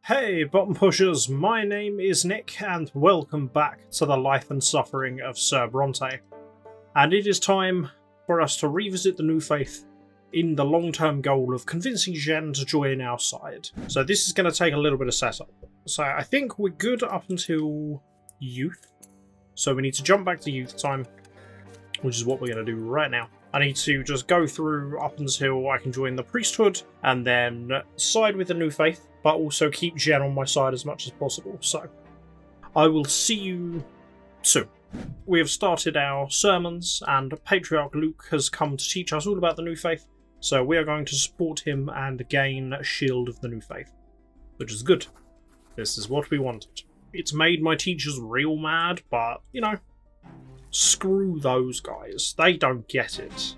Hey bottom pushers, my name is Nick and welcome back to the life and suffering of Sir Brante. And it is time for us to revisit the New Faith in the long-term goal of convincing Jeanne to join our side. So this is going to take a little bit of setup. So I think we're good up until youth. So we need to jump back to youth time, which is what we're going to do right now. I need to just go through up until I can join the priesthood and then side with the New Faith, but also keep Jeanne on my side as much as possible. So I will see you soon. We have started our sermons and Patriarch Luke has come to teach us all about the New Faith. So we are going to support him and gain a shield of the New Faith, which is good. This is what we wanted. It's made my teachers real mad, but you know, screw those guys. They don't get it.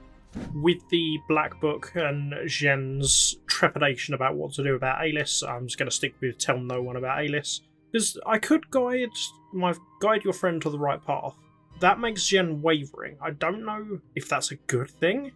With the Black Book and Jeanne's trepidation about what to do about Alice, I'm just going to stick with tell no one about Alice. Because I could guide your friend to the right path. That makes Jeanne wavering. I don't know if that's a good thing.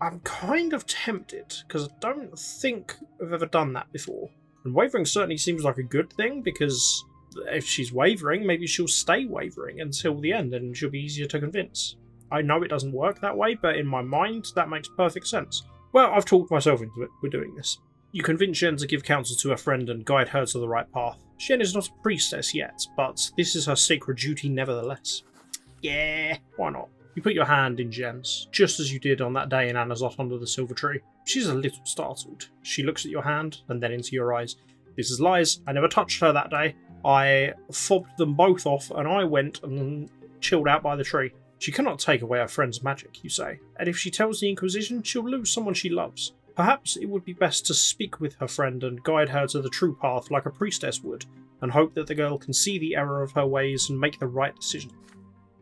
I'm kind of tempted, because I don't think I've ever done that before. And wavering certainly seems like a good thing, because if she's wavering, maybe she'll stay wavering until the end and she'll be easier to convince. I know it doesn't work that way, but in my mind, that makes perfect sense. Well, I've talked myself into it. We're doing this. You convince Jeanne to give counsel to her friend and guide her to the right path. Jeanne is not a priestess yet, but this is her sacred duty nevertheless. Yeah, why not? You put your hand in Jeanne's, just as you did on that day in Anazot under the silver tree. She's a little startled. She looks at your hand and then into your eyes. This is lies. I never touched her that day. I fobbed them both off and I went and chilled out by the tree. She cannot take away her friend's magic, you say, and if she tells the Inquisition, she'll lose someone she loves. Perhaps it would be best to speak with her friend and guide her to the true path like a priestess would, and hope that the girl can see the error of her ways and make the right decision.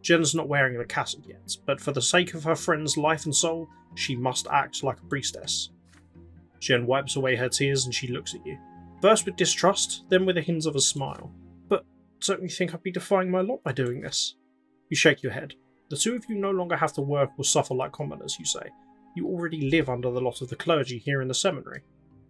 Jeanne's not wearing the cassock yet, but for the sake of her friend's life and soul, she must act like a priestess. Jeanne wipes away her tears and she looks at you. First with distrust, then with a hint of a smile. But don't you think I'd be defying my lot by doing this? You shake your head. The two of you no longer have to work or suffer like commoners, you say. You already live under the lot of the clergy here in the seminary.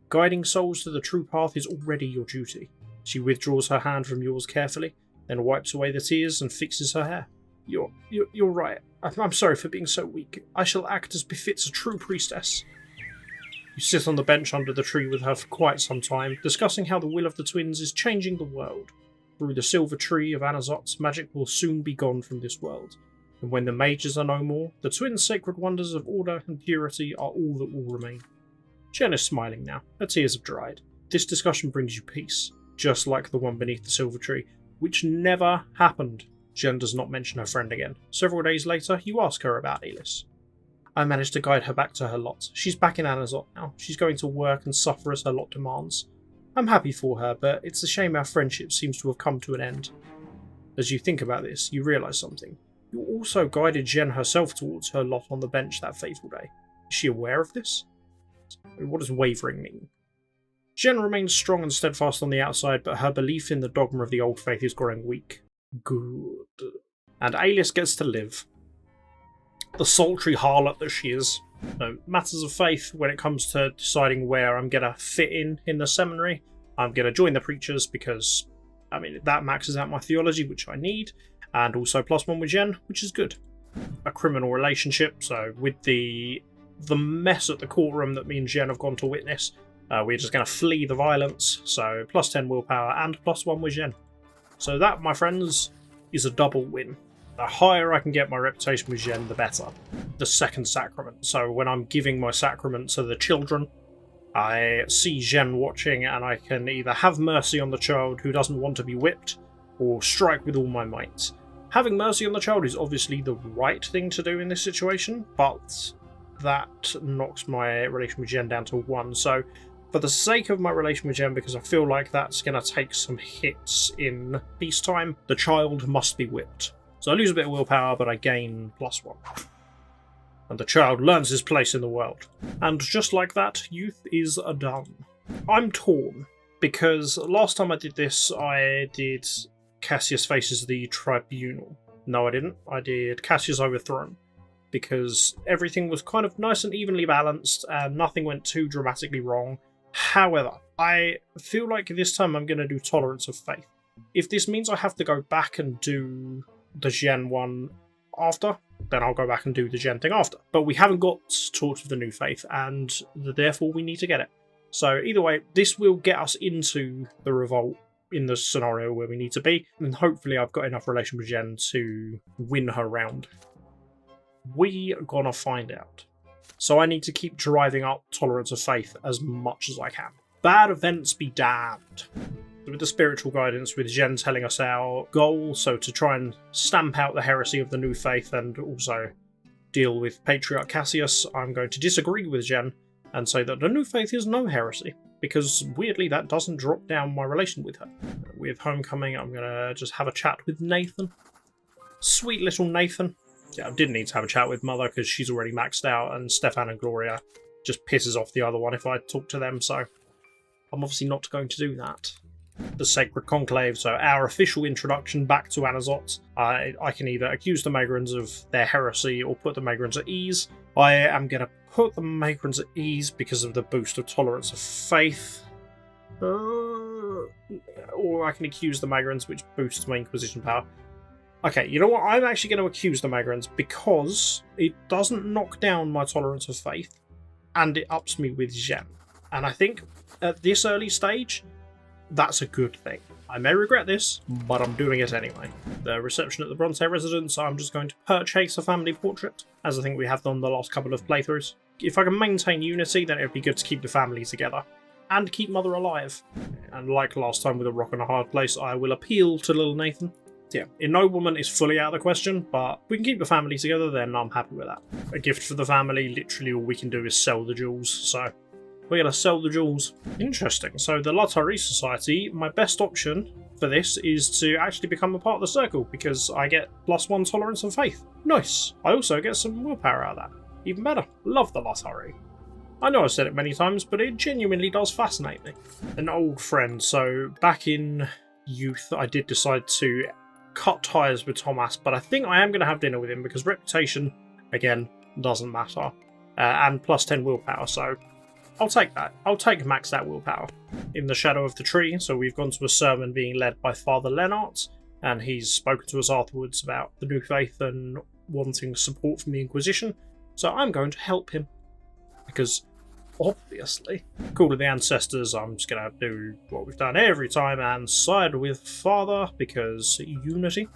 Guiding souls to the true path is already your duty. She withdraws her hand from yours carefully, then wipes away the tears and fixes her hair. You're right. I'm sorry for being so weak. I shall act as befits a true priestess. You sit on the bench under the tree with her for quite some time, discussing how the will of the twins is changing the world. Through the silver tree of Anazot, magic will soon be gone from this world. And when the mages are no more, the twins' sacred wonders of order and purity are all that will remain. Jeanne is smiling now. Her tears have dried. This discussion brings you peace, just like the one beneath the silver tree, which never happened. Jeanne does not mention her friend again. Several days later, you ask her about Alice. I managed to guide her back to her lot. She's back in Anazot now. She's going to work and suffer as her lot demands. I'm happy for her, but it's a shame our friendship seems to have come to an end. As you think about this, you realise something. You also guided Jeanne herself towards her lot on the bench that fateful day. Is she aware of this? What does wavering mean? Jeanne remains strong and steadfast on the outside, but her belief in the dogma of the old faith is growing weak. Good. And Alice gets to live. The sultry harlot that she is. No, matters of faith when it comes to deciding where I'm going to fit in the seminary. I'm going to join the preachers because, I mean, that maxes out my theology, which I need, and also +1 with Jeanne, which is good. A criminal relationship, so with the mess at the courtroom that me and Jeanne have gone to witness, we're just going to flee the violence, so +10 willpower and +1 with Jeanne. So that, my friends, is a double win. The higher I can get my reputation with Jeanne, the better. The second sacrament. So when I'm giving my sacrament to the children, I see Jeanne watching and I can either have mercy on the child who doesn't want to be whipped, or strike with all my might. Having mercy on the child is obviously the right thing to do in this situation, but that knocks my relation with Jeanne down to 1. So for the sake of my relation with Jeanne, because I feel like that's going to take some hits in peacetime, the child must be whipped. So I lose a bit of willpower, but I gain +1. And the child learns his place in the world. And just like that, youth is done. I'm torn, because last time I did this, I did Cassius Faces the Tribunal. No, I didn't. I did Cassius Overthrown, because everything was kind of nice and evenly balanced, and nothing went too dramatically wrong. However, I feel like this time I'm going to do Tolerance of Faith. If this means I have to go back and do the Jeanne one after, then I'll go back and do the Jeanne thing after. But we haven't got Torch of the New Faith, and therefore we need to get it. So either way, this will get us into the Revolt in the scenario where we need to be, and hopefully I've got enough relation with Jeanne to win her round. We are gonna find out. So I need to keep driving up Tolerance of Faith as much as I can. Bad events be damned. With the spiritual guidance, with Jeanne telling us our goal, so to try and stamp out the heresy of the New Faith and also deal with Patriarch Cassius, I'm going to disagree with Jeanne and say that the New Faith is no heresy, because weirdly that doesn't drop down my relation with her. With Homecoming, I'm going to just have a chat with Nathan. Sweet little Nathan. Yeah, I didn't need to have a chat with Mother because she's already maxed out, and Stefan and Gloria just pisses off the other one if I talk to them, so I'm obviously not going to do that. The Sacred Conclave, so our official introduction back to Anazot. I can either accuse the Magrans of their heresy or put the Magrans at ease. I am going to put the Magrans at ease because of the boost of Tolerance of Faith. Or I can accuse the Magrans, which boosts my Inquisition power. Okay, you know what? I'm actually going to accuse the Magrans because it doesn't knock down my Tolerance of Faith and it ups me with Jeanne. And I think at this early stage, that's a good thing. I may regret this, but I'm doing it anyway. The reception at the Brante residence, I'm just going to purchase a family portrait, as I think we have done the last couple of playthroughs. If I can maintain unity, then it would be good to keep the family together. And keep Mother alive. And like last time with A Rock and a Hard Place, I will appeal to little Nathan. Yeah, Ennoblement is fully out of the question, but if we can keep the family together, then I'm happy with that. A gift for the family, literally all we can do is sell the jewels, so we're going to sell the jewels. Interesting. So the Latari Society, my best option for this is to actually become a part of the circle because I get +1 Tolerance of Faith. Nice. I also get some willpower out of that. Even better. Love the Latari. I know I've said it many times, but it genuinely does fascinate me. An old friend. So back in youth, I did decide to cut ties with Thomas, but I think I am going to have dinner with him because reputation, again, doesn't matter. And +10 willpower, so I'll take that. I'll take maxed out willpower. In the Shadow of the Tree, so we've gone to a sermon being led by Father Lennart, and he's spoken to us afterwards about the New Faith and wanting support from the Inquisition, so I'm going to help him. Because, obviously, Call of the Ancestors, I'm just going to do what we've done every time and side with Father, because unity.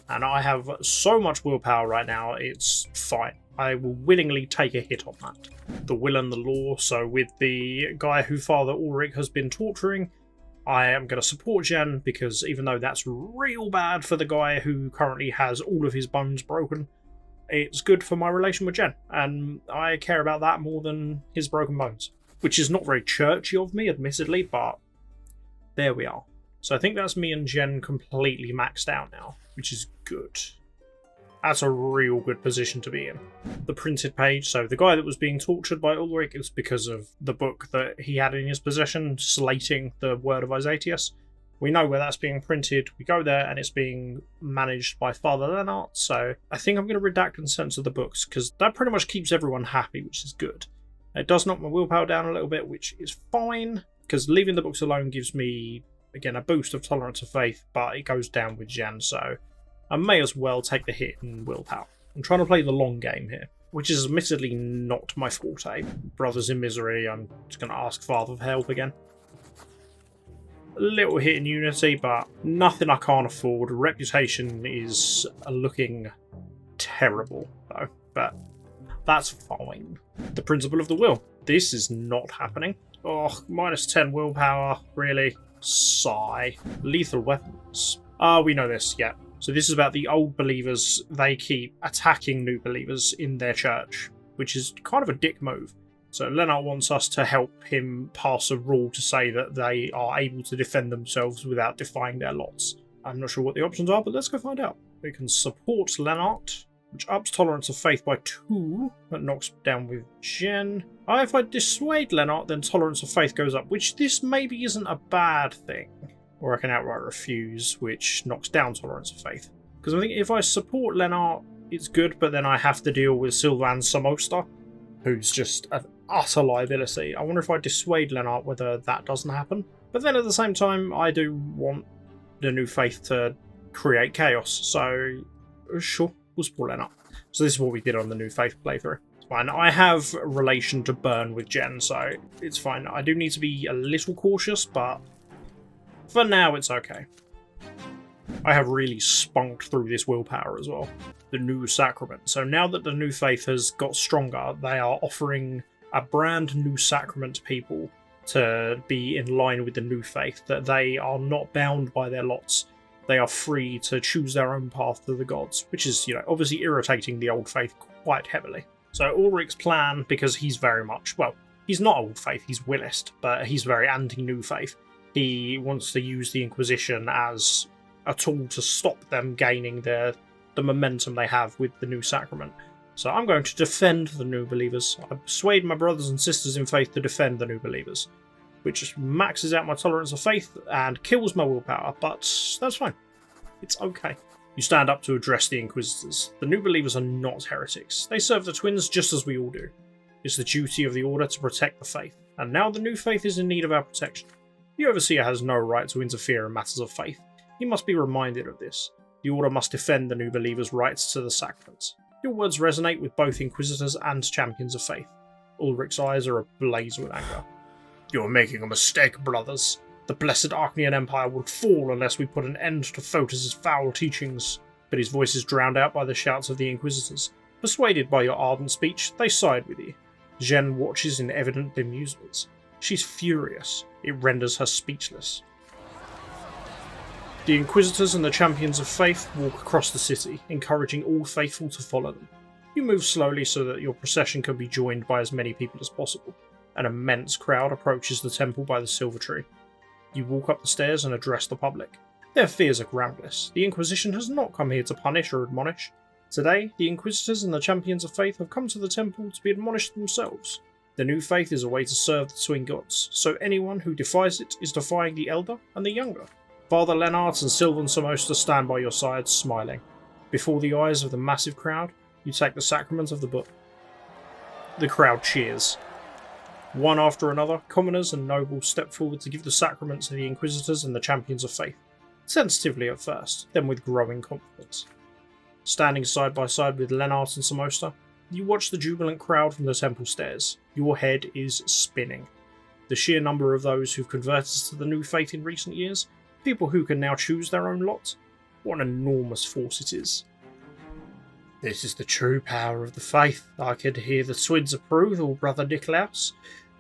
And I have so much willpower right now, it's fine. I will willingly take a hit on that. The will and the law, so with the guy who Father Ulrich has been torturing, I am going to support Jeanne because even though that's real bad for the guy who currently has all of his bones broken, it's good for my relation with Jeanne, and I care about that more than his broken bones. Which is not very churchy of me, admittedly, but there we are. So I think that's me and Jeanne completely maxed out now, which is good. That's a real good position to be in. The printed page, so the guy that was being tortured by Ulrich is because of the book that he had in his possession, slating the word of Isatius. We know where that's being printed, we go there, and it's being managed by Father Lennart, so I think I'm going to redact and censor the books, because that pretty much keeps everyone happy, which is good. It does knock my willpower down a little bit, which is fine, because leaving the books alone gives me, again, a boost of Tolerance of Faith, but it goes down with Jeanne, so I may as well take the hit in willpower. I'm trying to play the long game here, which is admittedly not my forte. Brothers in misery, I'm just going to ask Father for help again. A little hit in unity, but nothing I can't afford. Reputation is looking terrible, though, but that's fine. The Principle of the Will. This is not happening. Oh, -10 willpower, really? Sigh. Lethal weapons. We know this, yeah. So this is about the old believers. They keep attacking new believers in their church, which is kind of a dick move. So Lennart wants us to help him pass a rule to say that they are able to defend themselves without defying their lots. I'm not sure what the options are, but let's go find out. We can support Lennart, which ups Tolerance of Faith by 2. That knocks down with Jeanne. If I dissuade Lennart, then Tolerance of Faith goes up, which this maybe isn't a bad thing. Or I can outright refuse, which knocks down Tolerance of Faith. Because I think if I support Lennart, it's good, but then I have to deal with Sylvan Samosta, who's just utter liability. I wonder if I dissuade Lennart whether that doesn't happen. But then at the same time, I do want the new faith to create chaos, so sure, we'll support Lennart. So this is what we did on the new faith playthrough. It's fine. I have relation to burn with Jen, so it's fine. I do need to be a little cautious, but for now it's okay. I have really spunked through this willpower as well. The new Sacrament. So now that the new faith has got stronger, they are offering a brand new Sacrament to people to be in line with the new faith, that they are not bound by their lots. They are free to choose their own path to the gods, which is, obviously irritating the old faith quite heavily. So Ulrich's plan, because he's very much, well, he's not old faith, he's Willist, but he's very anti-new faith. He wants to use the Inquisition as a tool to stop them gaining the momentum they have with the new Sacrament. So I'm going to defend the new believers. I persuade my brothers and sisters in faith to defend the new believers, which maxes out my tolerance of faith and kills my willpower, but that's fine. It's okay. You stand up to address the Inquisitors. The new believers are not heretics. They serve the twins just as we all do. It's the duty of the Order to protect the faith, and now the new faith is in need of our protection. The Overseer has no right to interfere in matters of faith. He must be reminded of this. The Order must defend the new believers' rights to the sacraments. Your words resonate with both Inquisitors and Champions of Faith. Ulrich's eyes are ablaze with anger. You're making a mistake, brothers. The blessed Archnean Empire would fall unless we put an end to Photis' foul teachings. But his voice is drowned out by the shouts of the Inquisitors. Persuaded by your ardent speech, they side with you. Jeanne watches in evident bemusement. She's furious. It renders her speechless. The Inquisitors and the Champions of Faith walk across the city, encouraging all faithful to follow them. You move slowly so that your procession can be joined by as many people as possible. An immense crowd approaches the temple by the Silver Tree. You walk up the stairs and address the public. Their fears are groundless. The Inquisition has not come here to punish or admonish. Today, the Inquisitors and the Champions of Faith have come to the temple to be admonished themselves. The new faith is a way to serve the twin gods, so anyone who defies it is defying the elder and the younger. Father Lennart and Sylvan Samosta stand by your side, smiling. Before the eyes of the massive crowd, you take the sacrament of the book. The crowd cheers. One after another, commoners and nobles step forward to give the sacrament to the Inquisitors and the Champions of Faith, sensitively at first, then with growing confidence. Standing side by side with Lennart and Samosta, you watch the jubilant crowd from the temple stairs. Your head is spinning. The sheer number of those who've converted to the new faith in recent years, people who can now choose their own lot, what an enormous force it is. This is the true power of the faith. I could hear the twins approval, Brother Nicolaus.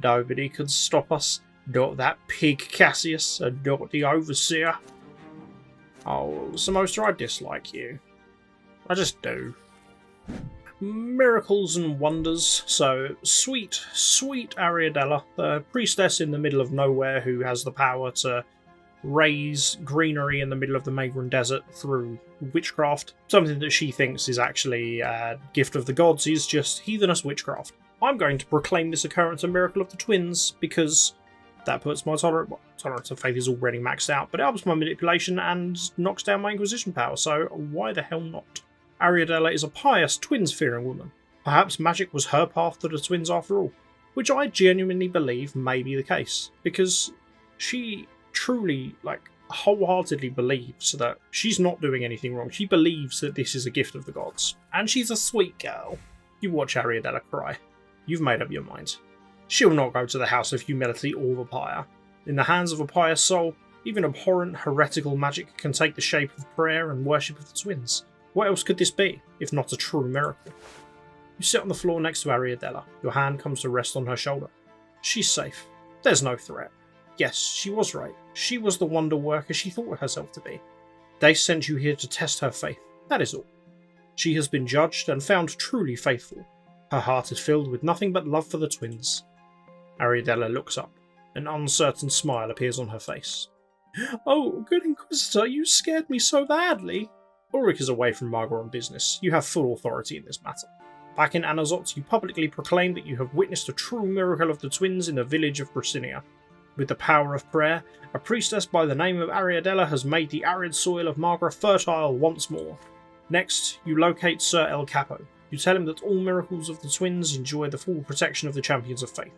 Nobody could stop us, not that pig Cassius, and not the Overseer. Oh, Samosta, I dislike you. I just do. Miracles and wonders. So, sweet Ariadella, the priestess in the middle of nowhere who has the power to raise greenery in the middle of the Magran Desert through witchcraft. Something that she thinks is actually a gift of the gods is just heathenous witchcraft. I'm going to proclaim this occurrence a miracle of the twins because that puts my tolerance of faith is already maxed out, but it helps my manipulation and knocks down my Inquisition power, so why the hell not? Ariadella is a pious, twins-fearing woman. Perhaps magic was her path to the twins after all, which I genuinely believe may be the case, because she truly, wholeheartedly believes that she's not doing anything wrong. She believes that this is a gift of the gods. And she's a sweet girl. You watch Ariadella cry. You've made up your mind. She'll not go to the House of Humility or the Pyre. In the hands of a pious soul, even abhorrent, heretical magic can take the shape of prayer and worship of the twins. What else could this be, if not a true miracle? You sit on the floor next to Ariadella. Your hand comes to rest on her shoulder. She's safe. There's no threat. Yes, she was right. She was the wonder worker she thought herself to be. They sent you here to test her faith. That is all. She has been judged and found truly faithful. Her heart is filled with nothing but love for the twins. Ariadella looks up. An uncertain smile appears on her face. Oh, good Inquisitor, you scared me so badly. Ulrich is away from Margot on business. You have full authority in this matter. Back in Anazot, you publicly proclaim that you have witnessed a true miracle of the twins in the village of Brasinia. With the power of prayer, a priestess by the name of Ariadella has made the arid soil of Margra fertile once more. Next, you locate Sir El Capo. You tell him that all miracles of the twins enjoy the full protection of the champions of faith.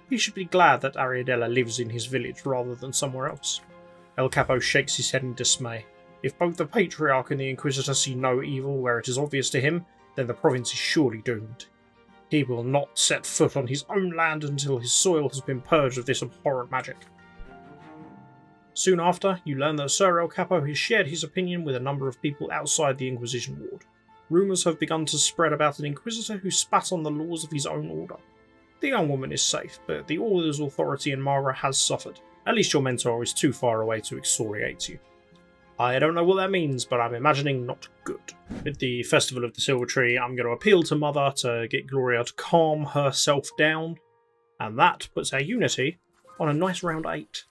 He should be glad that Ariadella lives in his village rather than somewhere else. El Capo shakes his head in dismay. If both the Patriarch and the Inquisitor see no evil where it is obvious to him, then the province is surely doomed. He will not set foot on his own land until his soil has been purged of this abhorrent magic. Soon after, you learn that Sir El Capo has shared his opinion with a number of people outside the Inquisition ward. Rumours have begun to spread about an Inquisitor who spat on the laws of his own order. The young woman is safe, but the Order's authority in Mara has suffered. At least your mentor is too far away to excoriate you. I don't know what that means, but I'm imagining not good. With the Festival of the Silver Tree, I'm going to appeal to Mother to get Gloria to calm herself down, and that puts our unity on a nice round 8,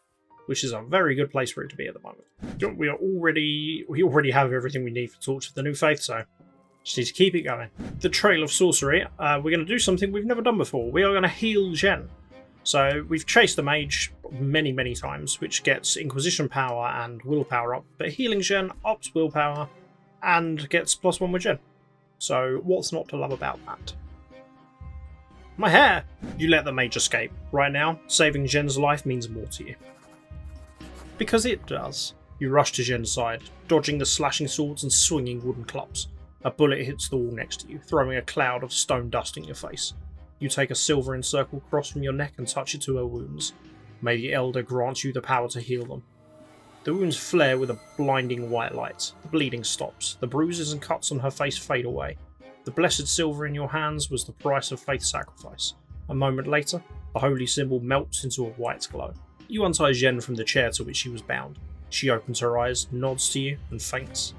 which is a very good place for it to be at the moment. We already have everything we need for Torch of the New Faith, so just need to keep it going. The Trail of Sorcery, we're going to do something we've never done before. We are going to heal Jeanne. So we've chased the mage many times, which gets Inquisition power and willpower up, but healing Jeanne ups willpower and gets +1 with Jeanne. So what's not to love about that? My hair! You let the mage escape. Right now, saving Jeanne's life means more to you. Because it does. You rush to Jeanne's side, dodging the slashing swords and swinging wooden clubs. A bullet hits the wall next to you, throwing a cloud of stone dust in your face. You take a silver encircled cross from your neck and touch it to her wounds. May the Elder grant you the power to heal them. The wounds flare with a blinding white light. The bleeding stops. The bruises and cuts on her face fade away. The blessed silver in your hands was the price of faith sacrifice. A moment later, the holy symbol melts into a white glow. You untie Jeanne from the chair to which she was bound. She opens her eyes, nods to you, and faints.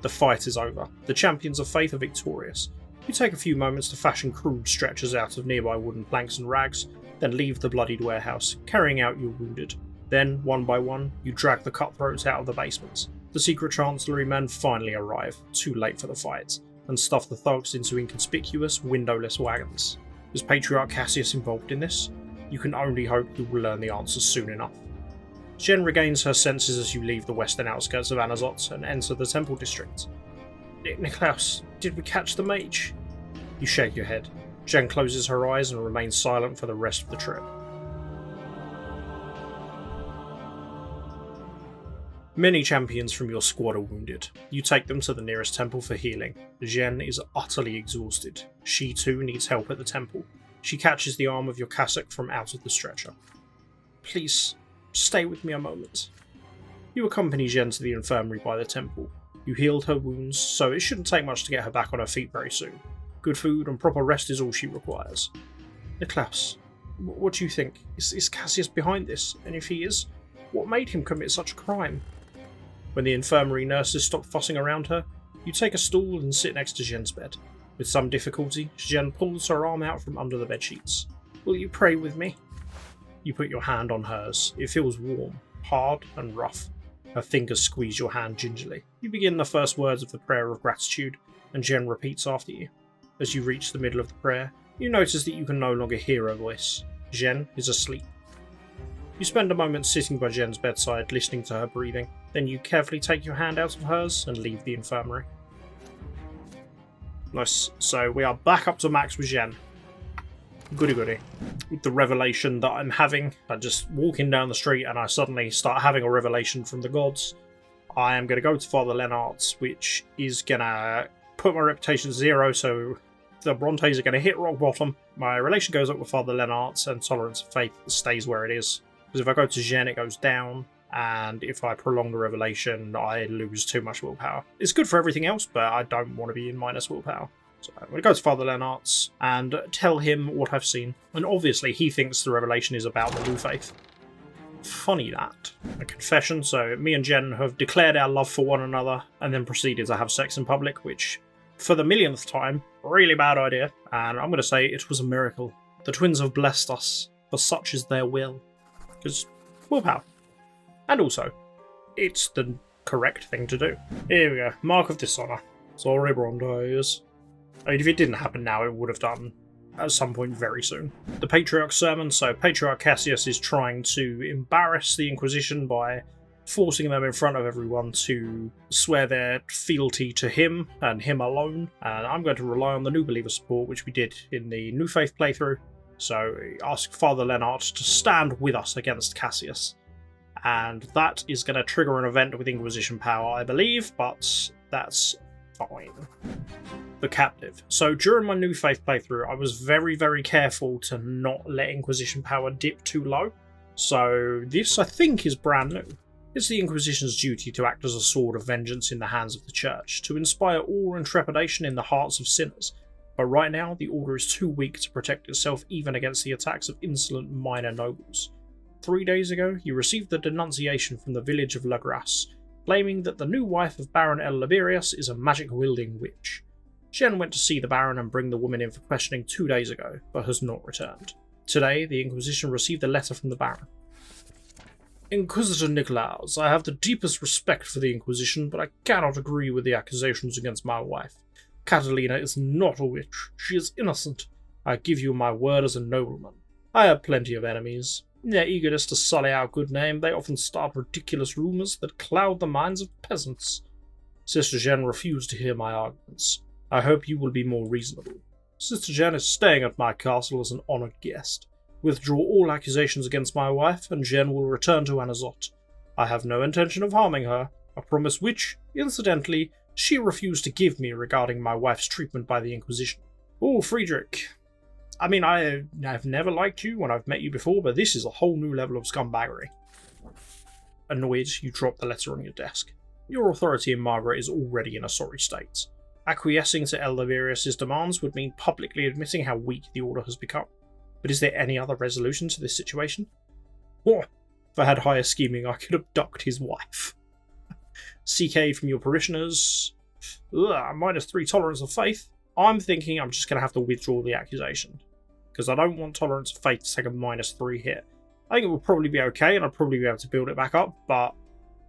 The fight is over. The champions of faith are victorious. You take a few moments to fashion crude stretchers out of nearby wooden planks and rags, then leave the bloodied warehouse, carrying out your wounded. Then, one by one, you drag the cutthroats out of the basements. The secret chancellery men finally arrive, too late for the fight, and stuff the thugs into inconspicuous, windowless wagons. Is Patriarch Cassius involved in this? You can only hope you will learn the answers soon enough. Jeanne regains her senses as you leave the western outskirts of Anazot and enter the temple district. Niklaus, did we catch the mage? You shake your head. Jeanne closes her eyes and remains silent for the rest of the trip. Many champions from your squad are wounded. You take them to the nearest temple for healing. Jeanne is utterly exhausted. She too needs help at the temple. She catches the arm of your cassock from out of the stretcher. Please, stay with me a moment. You accompany Jeanne to the infirmary by the temple. You healed her wounds, so it shouldn't take much to get her back on her feet very soon. Good food and proper rest is all she requires. Niklaus, what do you think? Is Cassius behind this? And if he is, what made him commit such a crime? When the infirmary nurses stop fussing around her, you take a stool and sit next to Jeanne's bed. With some difficulty, Jeanne pulls her arm out from under the bedsheets. Will you pray with me? You put your hand on hers. It feels warm, hard and rough. Her fingers squeeze your hand gingerly. You begin the first words of the prayer of gratitude, and Jeanne repeats after you. As you reach the middle of the prayer, you notice that you can no longer hear her voice. Jeanne is asleep. You spend a moment sitting by Jeanne's bedside, listening to her breathing. Then you carefully take your hand out of hers and leave the infirmary. Nice. So we are back up to max with Jeanne. Goody goody. With the revelation that I'm having, I'm just walking down the street and I suddenly start having a revelation from the gods. I am going to go to Father Lennart's, which is going to put my reputation to 0, so the Brontes are going to hit rock bottom. My relation goes up with Father Lennart's and tolerance of faith stays where it is. Because if I go to Jeanne, it goes down, and if I prolong the revelation, I lose too much willpower. It's good for everything else, but I don't want to be in minus willpower. So I'm going to go to Father Lennart's and tell him what I've seen. And obviously he thinks the revelation is about the new faith. Funny that. A confession, so me and Jeanne have declared our love for one another and then proceeded to have sex in public, which, for the millionth time, really bad idea. And I'm going to say it was a miracle. The twins have blessed us, for such is their will. Because willpower. And also, it's the correct thing to do. Here we go. Mark of Dishonour. Sorry, Brontes. I mean, if it didn't happen now, it would have done at some point very soon. The Patriarch's sermon. So Patriarch Cassius is trying to embarrass the Inquisition by forcing them in front of everyone to swear their fealty to him and him alone. And I'm going to rely on the New Believer support, which we did in the New Faith playthrough. So ask Father Leonard to stand with us against Cassius. And that is going to trigger an event with Inquisition power, I believe, but that's fine. The Captive. So during my New Faith playthrough, I was very, very careful to not let Inquisition power dip too low. So this, I think, is brand new. It's the Inquisition's duty to act as a sword of vengeance in the hands of the Church, to inspire awe and trepidation in the hearts of sinners. But right now, the Order is too weak to protect itself even against the attacks of insolent minor nobles. 3 days ago, you received the denunciation from the village of La Grasse, claiming that the new wife of Baron El Liberius is a magic-wielding witch. Jeanne went to see the Baron and bring the woman in for questioning 2 days ago, but has not returned. Today, the Inquisition received a letter from the Baron. Inquisitor Nicolaus, I have the deepest respect for the Inquisition, but I cannot agree with the accusations against my wife. Catalina is not a witch. She is innocent. I give you my word as a nobleman. I have plenty of enemies. In their eagerness to sully our good name, they often start ridiculous rumours that cloud the minds of peasants. Sister Jeanne refused to hear my arguments. I hope you will be more reasonable. Sister Jeanne is staying at my castle as an honoured guest. Withdraw all accusations against my wife, and Jeanne will return to Anazot. I have no intention of harming her, a promise which, incidentally, she refused to give me regarding my wife's treatment by the Inquisition. Oh, Friedrich. I mean, I've never liked you when I've met you before, but this is a whole new level of scumbaggery. Annoyed, you drop the letter on your desk. Your authority in Margaret is already in a sorry state. Acquiescing to El Liberius' demands would mean publicly admitting how weak the Order has become. But is there any other resolution to this situation? Oh, if I had higher scheming, I could abduct his wife. CK from your parishioners. -3 tolerance of faith. I'm thinking I'm just going to have to withdraw the accusation, because I don't want tolerance of faith to take a -3 hit. I think it will probably be okay, and I'll probably be able to build it back up, but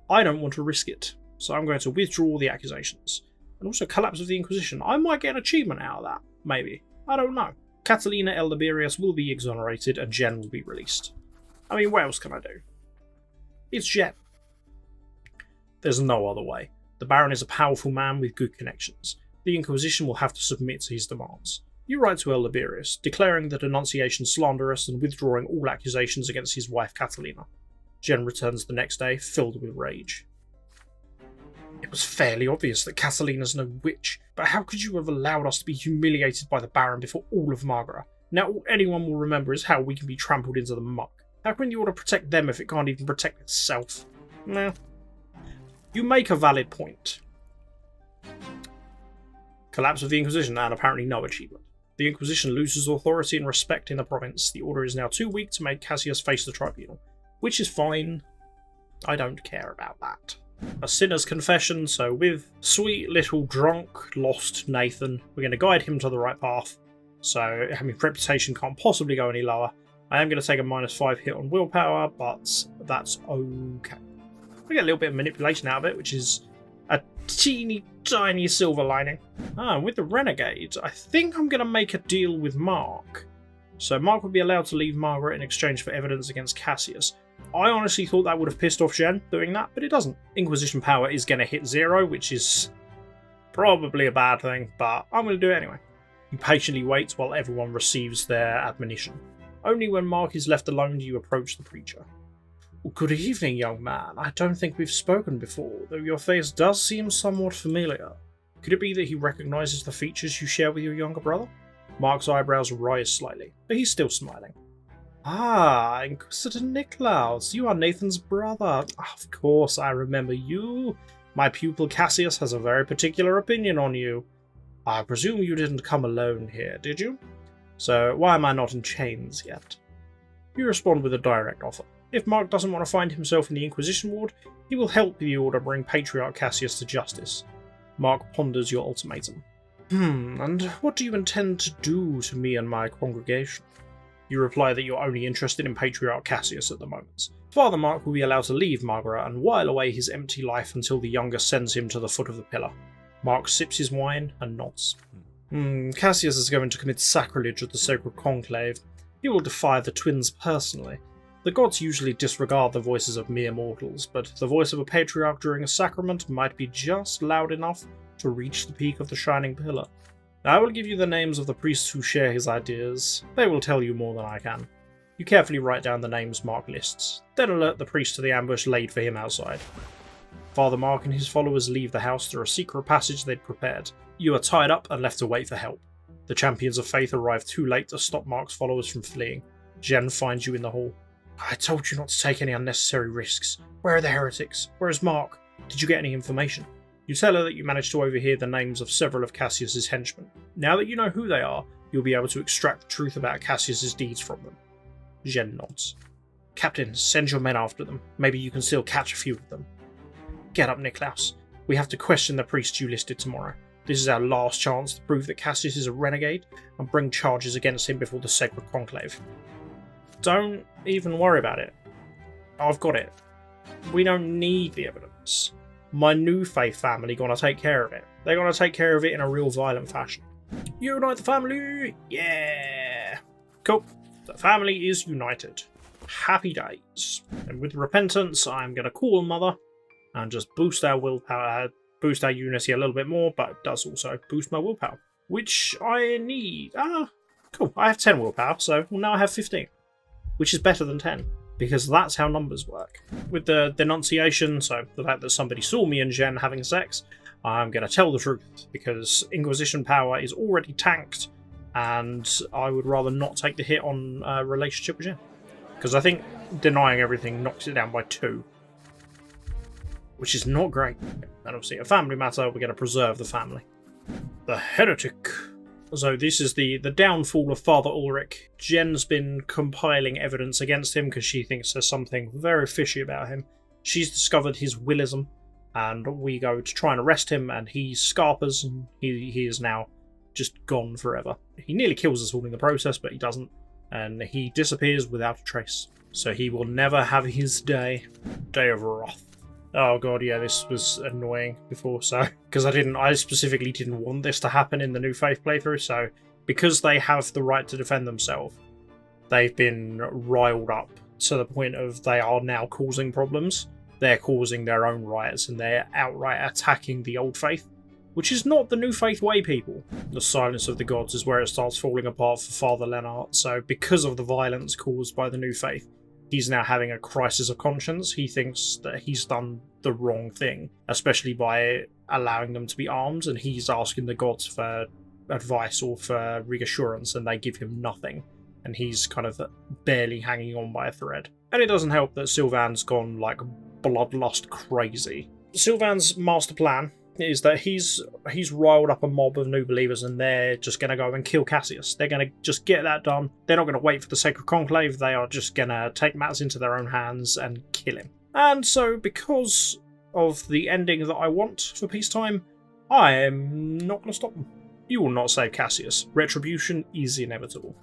I don't want to risk it. So I'm going to withdraw the accusations. And also collapse of the Inquisition. I might get an achievement out of that, maybe. I don't know. Catalina El Liberius will be exonerated, and Jeanne will be released. I mean, what else can I do? It's Jeanne. There's no other way. The Baron is a powerful man with good connections. The Inquisition will have to submit to his demands. You write to El Liberius, declaring the denunciation slanderous and withdrawing all accusations against his wife Catalina. Jeanne returns the next day, filled with rage. It was fairly obvious that Catalina's no witch, but how could you have allowed us to be humiliated by the Baron before all of Margaret? Now all anyone will remember is how we can be trampled into the muck. How can the Order protect them if it can't even protect itself? Nah. You make a valid point. Collapse of the Inquisition and apparently no achievement. The Inquisition loses authority and respect in the province. The Order is now too weak to make Cassius face the tribunal, which is fine. I don't care about that. A sinner's confession, so with sweet little drunk, lost Nathan, we're going to guide him to the right path. So, I mean, reputation can't possibly go any lower. I am going to take a -5 hit on willpower, but that's okay. I get a little bit of manipulation out of it, which is a teeny tiny silver lining. With the Renegade, I think I'm going to make a deal with Mark. So Mark would be allowed to leave Margaret in exchange for evidence against Cassius. I honestly thought that would have pissed off Jeanne doing that, but it doesn't. Inquisition power is going to hit 0, which is probably a bad thing, but I'm going to do it anyway. You patiently wait while everyone receives their admonition. Only when Mark is left alone do you approach the preacher. Good evening, young man. I don't think we've spoken before, though your face does seem somewhat familiar. Could it be that he recognises the features you share with your younger brother? Mark's eyebrows rise slightly, but he's still smiling. Ah, Inquisitor Nicolaus, you are Nathan's brother. Of course, I remember you. My pupil Cassius has a very particular opinion on you. I presume you didn't come alone here, did you? So why am I not in chains yet? You respond with a direct offer. If Mark doesn't want to find himself in the Inquisition ward, he will help the Order bring Patriarch Cassius to justice. Mark ponders your ultimatum. And what do you intend to do to me and my congregation? You reply that you're only interested in Patriarch Cassius at the moment. Father Mark will be allowed to leave Margaret and while away his empty life until the younger sends him to the foot of the pillar. Mark sips his wine and nods. Cassius is going to commit sacrilege at the Sacred Conclave. He will defy the twins personally. The gods usually disregard the voices of mere mortals, but the voice of a patriarch during a sacrament might be just loud enough to reach the peak of the Shining Pillar. I will give you the names of the priests who share his ideas. They will tell you more than I can. You carefully write down the names, mark lists, then alert the priest to the ambush laid for him outside. Father Mark and his followers leave the house through a secret passage they'd prepared. You are tied up and left to wait for help. The champions of faith arrive too late to stop Mark's followers from fleeing. Jeanne finds you in the hall. I told you not to take any unnecessary risks. Where are the heretics? Where is Mark? Did you get any information? You tell her that you managed to overhear the names of several of Cassius's henchmen. Now that you know who they are, you'll be able to extract the truth about Cassius's deeds from them. Jeanne nods. Captain, send your men after them. Maybe you can still catch a few of them. Get up, Niklaus. We have to question the priest you listed tomorrow. This is our last chance to prove that Cassius is a renegade and bring charges against him before the Sacred Conclave. Don't even worry about it. I've got it. We don't need the evidence. My new faith family gonna take care of it. They're gonna take care of it in a real violent fashion. Unite the family! Yeah! Cool. The family is united. Happy days. And with repentance, I'm gonna call Mother and just boost our willpower, boost our unity a little bit more, but it does also boost my willpower, which I need. Cool. I have 10 willpower, so now I have 15. Which is better than 10, because that's how numbers work. With the denunciation, so the fact that somebody saw me and Jeanne having sex, I'm going to tell the truth, because Inquisition power is already tanked, and I would rather not take the hit on a relationship with Jeanne. Because I think denying everything knocks it down by 2, which is not great. And obviously a family matter, we're going to preserve the family. The heretic. So this is the downfall of Father Ulrich. Jen's been compiling evidence against him because she thinks there's something very fishy about him. She's discovered his willism, and we go to try and arrest him, and he scarpers, and he is now just gone forever. He nearly kills us all in the process, but he doesn't, and he disappears without a trace. So he will never have his day of wrath. Oh god, yeah, this was annoying before, so because I specifically didn't want this to happen in the New Faith playthrough, so because they have the right to defend themselves, they've been riled up to the point of they are now causing problems. They're causing their own riots and they're outright attacking the Old Faith, which is not the New Faith way, people. The silence of the gods is where it starts falling apart for Father Lennart, so because of the violence caused by the New Faith, he's now having a crisis of conscience. He thinks that he's done the wrong thing, especially by allowing them to be armed, and he's asking the gods for advice or for reassurance, and they give him nothing. And he's kind of barely hanging on by a thread. And it doesn't help that Sylvan's gone like bloodlust crazy. Sylvan's master plan is that he's riled up a mob of new believers, and they're just going to go and kill Cassius. They're going to just get that done. They're not going to wait for the Sacred Conclave. They are just going to take matters into their own hands and kill him. And so, because of the ending that I want for peacetime, I am not going to stop them. You will not save Cassius. Retribution is inevitable.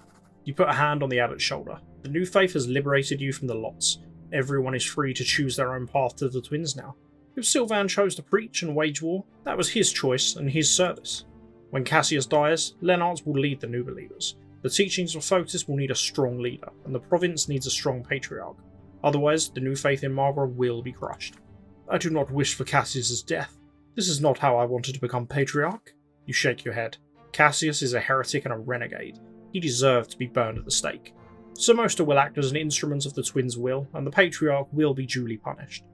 You put a hand on the abbot's shoulder. The New Faith has liberated you from the lots. Everyone is free to choose their own path to the twins now. If Sylvan chose to preach and wage war, that was his choice and his service. When Cassius dies, Lennart will lead the new believers. The teachings of Fotis will need a strong leader, and the province needs a strong patriarch. Otherwise, the new faith in Margra will be crushed. I do not wish for Cassius's death. This is not how I wanted to become patriarch. You shake your head. Cassius is a heretic and a renegade. He deserved to be burned at the stake. Samosta will act as an instrument of the twins' will, and the patriarch will be duly punished.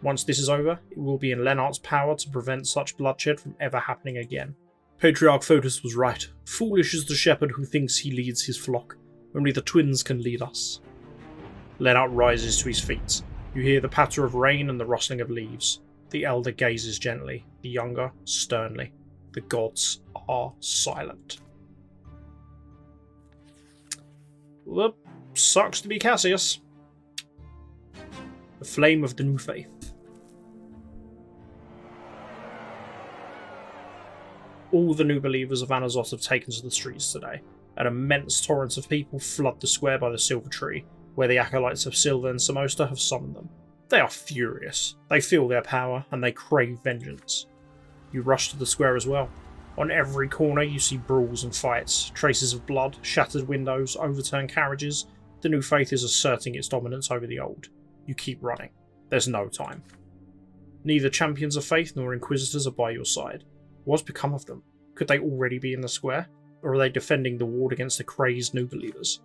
Once this is over, it will be in Lennart's power to prevent such bloodshed from ever happening again. Patriarch Fotis was right. Foolish is the shepherd who thinks he leads his flock. Only the twins can lead us. Lennart rises to his feet. You hear the patter of rain and the rustling of leaves. The elder gazes gently, the younger sternly. The gods are silent. Well, sucks to be Cassius. The flame of the new faith. All the new believers of Anazot have taken to the streets today. An immense torrent of people flood the square by the Silver Tree, where the acolytes of Silva and Samosta have summoned them. They are furious. They feel their power, and they crave vengeance. You rush to the square as well. On every corner you see brawls and fights, traces of blood, shattered windows, overturned carriages, The new faith is asserting its dominance over the old. You keep running. There's no time. Neither champions of faith nor inquisitors are by your side. What's become of them? Could they already be in the square? Or are they defending the ward against the crazed new believers?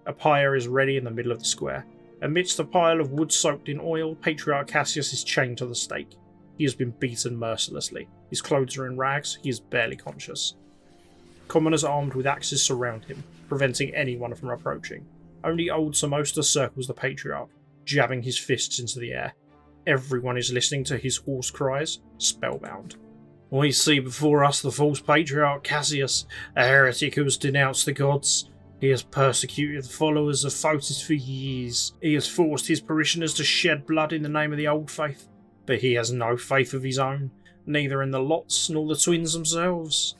A pyre is ready in the middle of the square. Amidst a pile of wood soaked in oil, Patriarch Cassius is chained to the stake. He has been beaten mercilessly. His clothes are in rags. He is barely conscious. Commoners armed with axes surround him, preventing anyone from approaching. Only old Samosta circles the Patriarch, jabbing his fists into the air. Everyone is listening to his hoarse cries, spellbound. We see before us the false Patriarch Cassius, a heretic who has denounced the gods. He has persecuted the followers of Photis for years. He has forced his parishioners to shed blood in the name of the old faith. But he has no faith of his own, neither in the lots nor the twins themselves.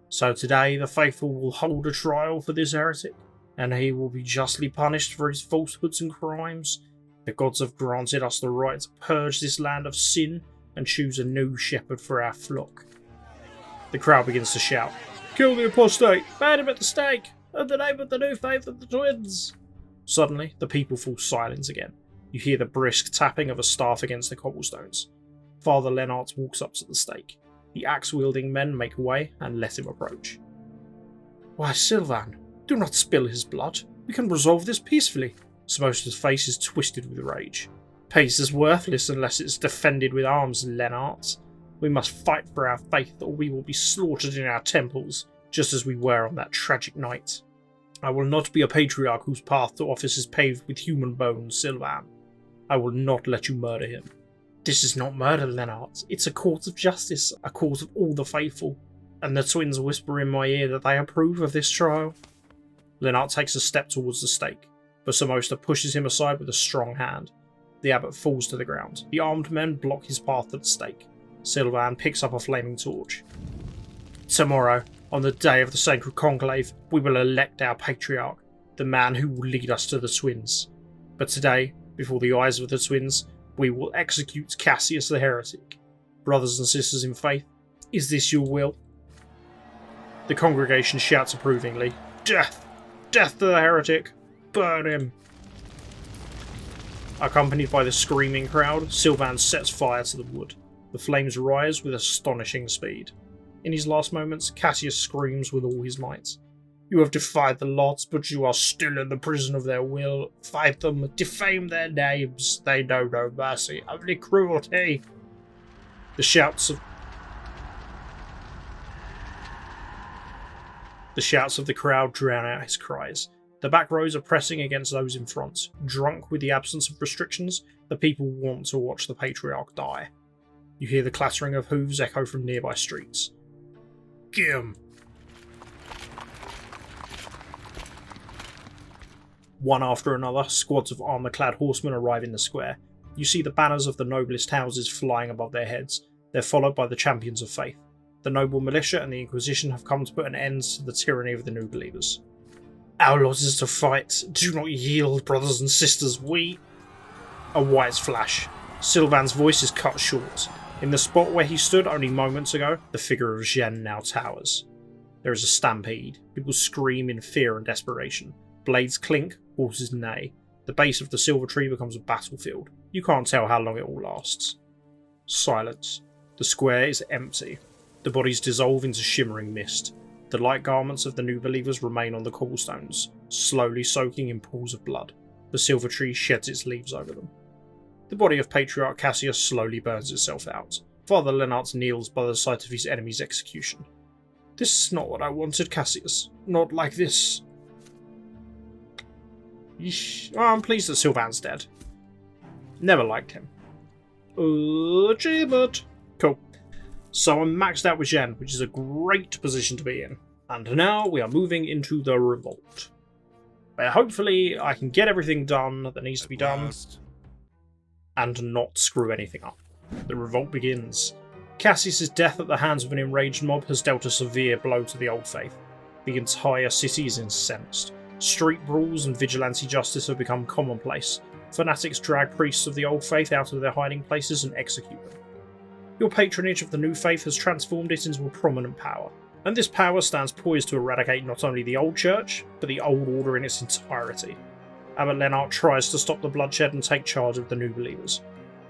So today the faithful will hold a trial for this heretic, and he will be justly punished for his falsehoods and crimes. The gods have granted us the right to purge this land of sin and choose a new shepherd for our flock. The crowd begins to shout, "Kill the apostate! Burn him at the stake! In the name of the new faith of the twins!" Suddenly, the people fall silent again. You hear the brisk tapping of a staff against the cobblestones. Father Lennart walks up to the stake. The axe-wielding men make way and let him approach. "Why, Sylvan, do not spill his blood. We can resolve this peacefully." Samosta's face is twisted with rage. "Peace is worthless unless it's defended with arms, Lennart. We must fight for our faith or we will be slaughtered in our temples, just as we were on that tragic night. I will not be a patriarch whose path to office is paved with human bones, Sylvan. I will not let you murder him." "This is not murder, Lennart. It's a court of justice, a court of all the faithful." And the twins whisper in my ear that they approve of this trial. Lennart takes a step towards the stake, but Samosta pushes him aside with a strong hand. The abbot falls to the ground. The armed men block his path to the stake. Sylvan picks up a flaming torch. "Tomorrow, on the day of the sacred conclave, we will elect our patriarch, the man who will lead us to the twins. But today, before the eyes of the twins, we will execute Cassius the heretic. Brothers and sisters in faith, is this your will?" The congregation shouts approvingly, "Death! Death to the heretic! Burn him!" Accompanied by the screaming crowd, Sylvan sets fire to the wood. The flames rise with astonishing speed. In his last moments, Cassius screams with all his might. "You have defied the lots, but you are still in the prison of their will. Fight them, defame their names. They know no mercy, only cruelty." The shouts of the crowd drown out his cries. The back rows are pressing against those in front. Drunk with the absence of restrictions, the people want to watch the patriarch die. You hear the clattering of hooves echo from nearby streets. "Gim!" One after another, squads of armour-clad horsemen arrive in the square. You see the banners of the noblest houses flying above their heads. They're followed by the champions of faith. The noble militia and the Inquisition have come to put an end to the tyranny of the new believers. "Our lot is to fight. Do not yield, brothers and sisters. We..." A white flash. Sylvan's voice is cut short. In the spot where he stood only moments ago, the figure of Jeanne now towers. There is a stampede. People scream in fear and desperation. Blades clink, horses neigh. The base of the silver tree becomes a battlefield. You can't tell how long it all lasts. Silence. The square is empty. The bodies dissolve into shimmering mist. The light garments of the new believers remain on the cobblestones, slowly soaking in pools of blood. The silver tree sheds its leaves over them. The body of Patriarch Cassius slowly burns itself out. Father Lennart kneels by the site of his enemy's execution. "This is not what I wanted, Cassius. Not like this." Yeesh. Oh, I'm pleased that Sylvan's dead. Never liked him. Achievement! Cool. So I'm maxed out with Jeanne, which is a great position to be in. And now we are moving into the Revolt, where hopefully I can get everything done that needs to be done and not screw anything up. The Revolt begins. Cassius' death at the hands of an enraged mob has dealt a severe blow to the old faith. The entire city is incensed. Street brawls and vigilante justice have become commonplace. Fanatics drag priests of the old faith out of their hiding places and execute them. Your patronage of the new faith has transformed it into a prominent power, and this power stands poised to eradicate not only the old church, but the old order in its entirety. Abbot Lenart tries to stop the bloodshed and take charge of the New Believers.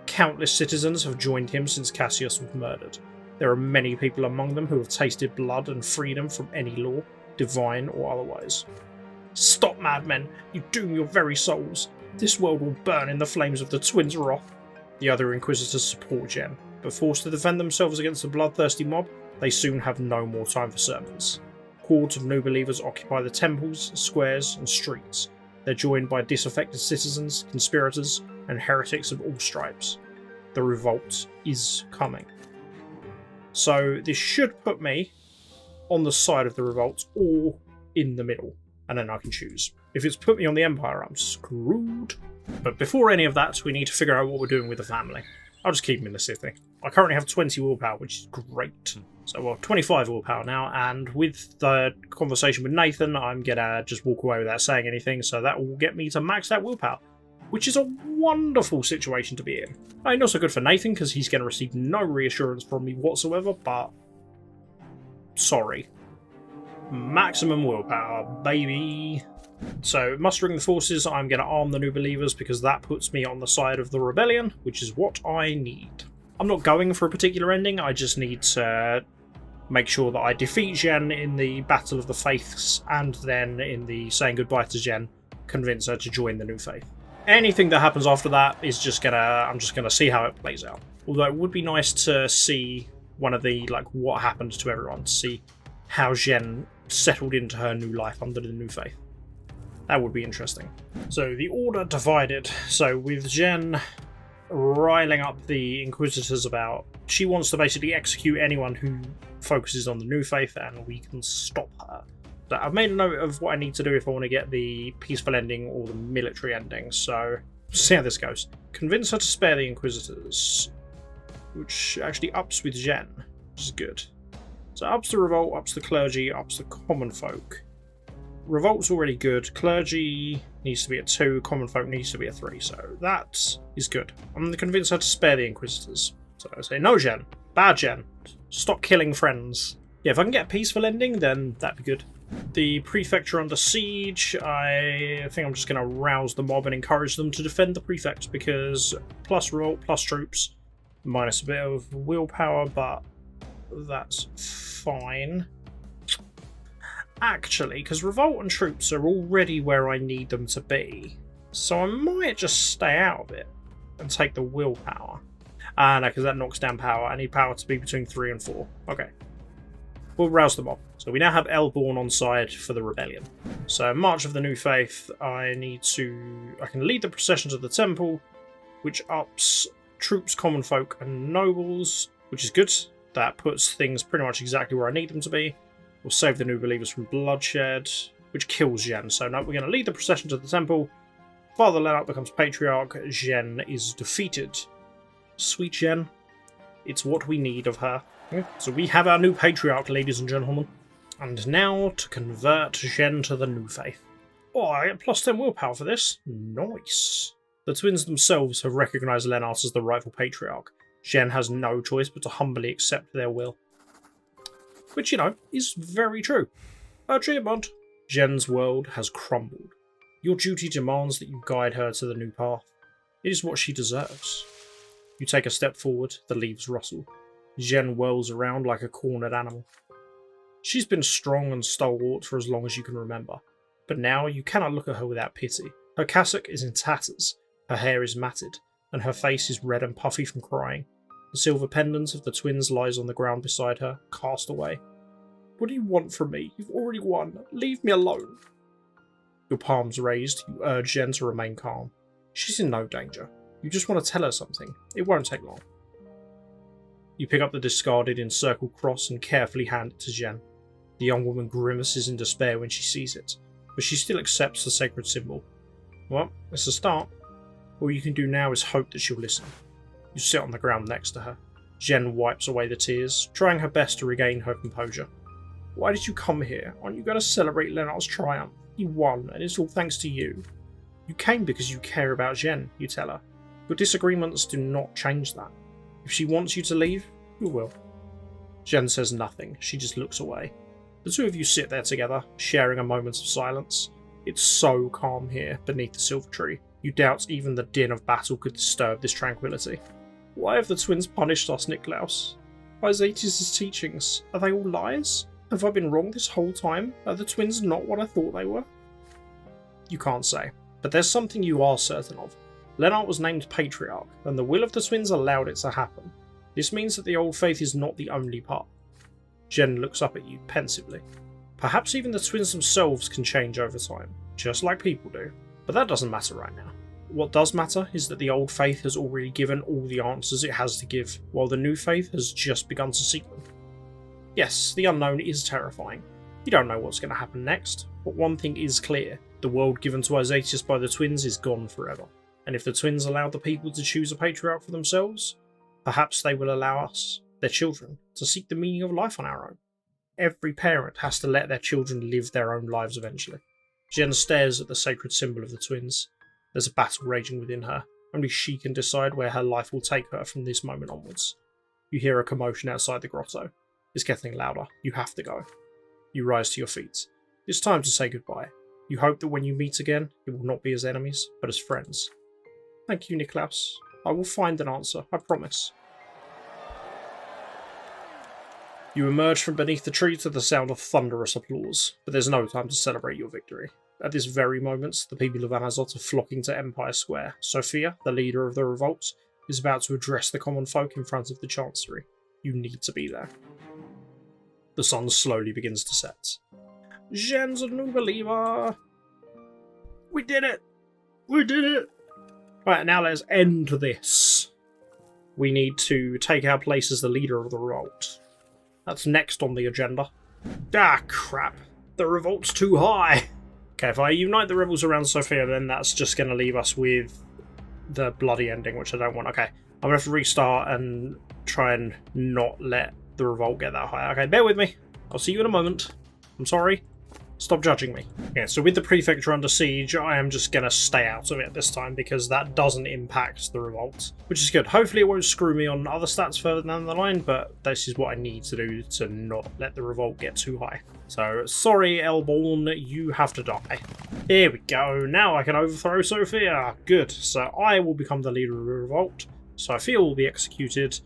Countless citizens have joined him since Cassius was murdered. There are many people among them who have tasted blood and freedom from any law, divine or otherwise. Stop, madmen! You doom your very souls! This world will burn in the flames of the Twins' wrath. The other Inquisitors support Jeanne, but forced to defend themselves against the bloodthirsty mob, they soon have no more time for sermons. Hordes of New Believers occupy the temples, squares, and streets. They're joined by disaffected citizens, conspirators, and heretics of all stripes. The revolt is coming. So this should put me on the side of the revolt or in the middle, and then I can choose. If it's put me on the Empire, I'm screwed. But before any of that, we need to figure out what we're doing with the family. I'll just keep them in the city. I currently have 20 willpower, which is great. So, well, 25 willpower now, and with the conversation with Nathan, I'm gonna just walk away without saying anything, so that will get me to max out willpower, which is a wonderful situation to be in. I mean, not so good for Nathan, because he's going to receive no reassurance from me whatsoever, but sorry. Maximum willpower, baby. So, mustering the forces, I'm going to arm the New Believers, because that puts me on the side of the rebellion, which is what I need. I'm not going for a particular ending, I just need to make sure that I defeat Jeanne in the Battle of the Faiths, and then in the saying goodbye to Jeanne, convince her to join the New Faith. Anything that happens after that is I'm just gonna see how it plays out. Although it would be nice to see one of the, like, what happened to everyone, to see how Jeanne settled into her new life under the New Faith. That would be interesting. So the Order divided. So with Jeanne riling up the Inquisitors about, she wants to basically execute anyone who focuses on the New Faith, and we can stop her. So I've made a note of what I need to do if I want to get the peaceful ending or the military ending, so see how this goes. Convince her to spare the Inquisitors, which actually ups with Jeanne, which is good. So ups the revolt, ups the clergy, ups the common folk. Revolt's already good, clergy needs to be a 2, common folk needs to be a 3, so that is good. I'm going to convince her to spare the Inquisitors. So I say, no Jeanne, bad Jeanne, stop killing friends. Yeah, if I can get a peaceful ending, then that'd be good. The prefecture under siege, I think I'm just going to rouse the mob and encourage them to defend the prefect, because plus revolt, plus troops, minus a bit of willpower, but that's fine. Actually, because revolt and troops are already where I need them to be, so I might just stay out of it and take the willpower. No, because that knocks down power. I need power to be between 3 and 4. Okay. We'll rouse them up. So we now have Elborn on side for the rebellion. So March of the New Faith, I can lead the procession to the temple, which ups troops, common folk, and nobles, which is good. That puts things pretty much exactly where I need them to be. We'll save the New Believers from bloodshed, which kills Jeanne. So now we're going to lead the procession to the temple. Father Lenart becomes Patriarch. Jeanne is defeated. Sweet Jeanne. It's what we need of her. So we have our new Patriarch, ladies and gentlemen. And now to convert Jeanne to the New Faith. Oh, I get plus 10 willpower for this. Nice. The twins themselves have recognised Lenart as the rightful Patriarch. Jeanne has no choice but to humbly accept their will. Which, you know, is very true. Achievement. Jeanne's world has crumbled. Your duty demands that you guide her to the new path. It is what she deserves. You take a step forward, the leaves rustle. Jeanne whirls around like a cornered animal. She's been strong and stalwart for as long as you can remember, but now you cannot look at her without pity. Her cassock is in tatters, her hair is matted, and her face is red and puffy from crying. The silver pendant of the twins lies on the ground beside her, cast away. What do you want from me? You've already won. Leave me alone. Your palms raised, you urge Jeanne to remain calm. She's in no danger. You just want to tell her something. It won't take long. You pick up the discarded encircled cross and carefully hand it to Jeanne. The young woman grimaces in despair when she sees it, but she still accepts the sacred symbol. Well, it's a start. All you can do now is hope that she'll listen. You sit on the ground next to her. Jeanne wipes away the tears, trying her best to regain her composure. Why did you come here? Aren't you going to celebrate Lenart's triumph? He won, and it's all thanks to you. You came because you care about Jeanne, you tell her. Your disagreements do not change that. If she wants you to leave, you will. Jeanne says nothing, she just looks away. The two of you sit there together, sharing a moment of silence. It's so calm here beneath the silver tree. You doubt even the din of battle could disturb this tranquility. Why have the twins punished us, Niklaus? Isatius' teachings, are they all lies? Have I been wrong this whole time? Are the twins not what I thought they were? You can't say, but there's something you are certain of. Lennart was named Patriarch, and the will of the twins allowed it to happen. This means that the old faith is not the only path. Jen looks up at you pensively. Perhaps even the twins themselves can change over time, just like people do. But that doesn't matter right now. What does matter is that the old faith has already given all the answers it has to give, while the new faith has just begun to seek them. Yes, the unknown is terrifying. You don't know what's going to happen next, but one thing is clear. The world given to Isatius by the twins is gone forever. And if the twins allow the people to choose a patriarch for themselves, perhaps they will allow us, their children, to seek the meaning of life on our own. Every parent has to let their children live their own lives eventually. Jen stares at the sacred symbol of the twins. There's a battle raging within her. Only she can decide where her life will take her from this moment onwards. You hear a commotion outside the grotto. It's getting louder. You have to go. You rise to your feet. It's time to say goodbye. You hope that when you meet again, it will not be as enemies, but as friends. Thank you, Niklaus. I will find an answer, I promise. You emerge from beneath the tree to the sound of thunderous applause, but there's no time to celebrate your victory. At this very moment, the people of Anazot are flocking to Empire Square. Sophia, the leader of the revolt, is about to address the common folk in front of the Chancery. You need to be there. The sun slowly begins to set. Jeanne's a new believer! We did it! We did it! Right, now let's end this. We need to take our place as the leader of the revolt. That's next on the agenda. Ah, crap. The revolt's too high. Okay, if I unite the rebels around Sophia, then that's just going to leave us with the bloody ending, which I don't want. Okay, I'm going to have to restart and try and not let the revolt get that high. Okay, bear with me. I'll see you in a moment. I'm sorry. Stop judging me. Yeah, so with the prefecture under siege, I am just going to stay out of it this time because that doesn't impact the revolt, which is good. Hopefully it won't screw me on other stats further down the line, but this is what I need to do to not let the revolt get too high. So, sorry, Elborn, you have to die. Here we go. Now I can overthrow Sophia. Good. So I will become the leader of the revolt. Sophia will be executed.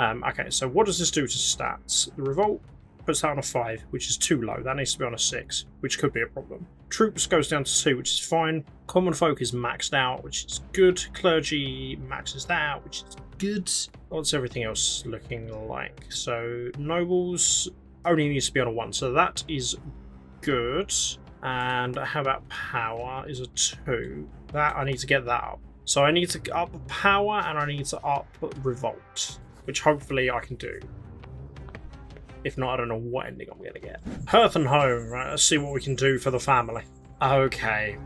Okay, so what does this do to stats? The revolt puts that on a 5, which is too low. That needs to be on a 6, which could be a problem. Troops goes down to 2, which is fine. Common folk is maxed out, which is good. Clergy maxes that out, which is good. What's everything else looking like? So nobles only needs to be on a 1, so that is good. And how about power is a 2? That I need to get that up. So I need to up power and I need to up revolt, which hopefully I can do. If not, I don't know what ending I'm going to get. Hearth and home, right? Let's see what we can do for the family. Okay.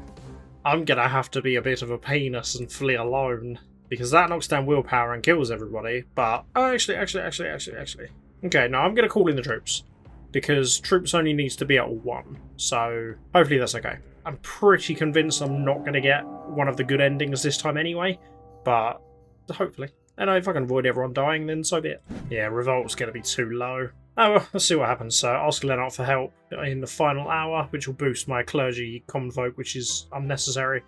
I'm going to have to be a bit of a penis and flee alone. Because that knocks down willpower and kills everybody. But, oh, actually. Okay, no, I'm going to call in the troops. Because troops only needs to be at 1. So, hopefully that's okay. I'm pretty convinced I'm not going to get one of the good endings this time anyway. But, hopefully. And if I can avoid everyone dying, then so be it. Yeah, revolt's going to be too low. Oh well, let's see what happens. So ask Lennart for help in the final hour, which will boost my clergy common folk, which is unnecessary,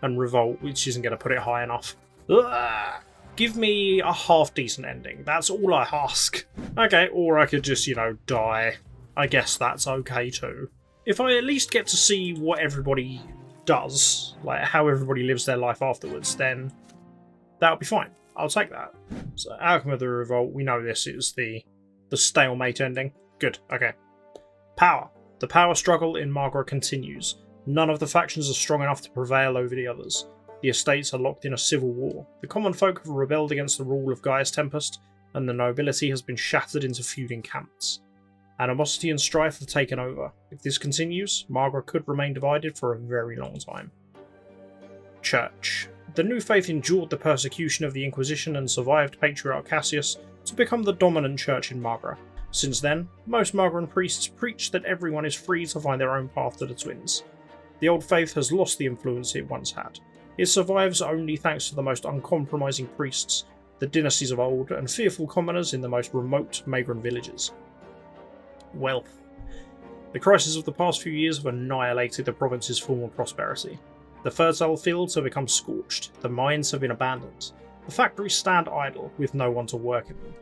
and revolt, which isn't going to put it high enough. Ugh! Give me a half-decent ending. That's all I ask. Okay, or I could just, die. I guess that's okay too. If I at least get to see what everybody does, like how everybody lives their life afterwards, then that'll be fine. I'll take that. So outcome of the revolt, we know this is the stalemate ending. Good, okay. Power. The power struggle in Margra continues. None of the factions are strong enough to prevail over the others. The estates are locked in a civil war. The common folk have rebelled against the rule of Gaius Tempest, and the nobility has been shattered into feuding camps. Animosity and strife have taken over. If this continues, Margra could remain divided for a very long time. Church. The new faith endured the persecution of the Inquisition and survived Patriarch Cassius to become the dominant church in Margra. Since then, most Margran priests preach that everyone is free to find their own path to the twins. The old faith has lost the influence it once had. It survives only thanks to the most uncompromising priests, the dynasties of old, and fearful commoners in the most remote Magran villages. Wealth. The crises of the past few years have annihilated the province's former prosperity. The fertile fields have become scorched, the mines have been abandoned, the factories stand idle with no one to work in them.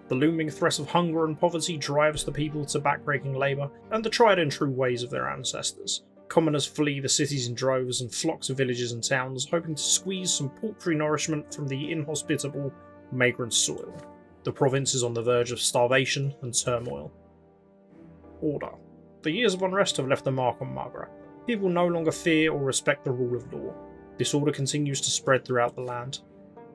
The looming threat of hunger and poverty drives the people to backbreaking labour and the tried and true ways of their ancestors. Commoners flee the cities in droves and flock to villages and towns, hoping to squeeze some paltry nourishment from the inhospitable, vagrant soil. The province is on the verge of starvation and turmoil. Order. The years of unrest have left a mark on Margaret. People no longer fear or respect the rule of law. Disorder continues to spread throughout the land.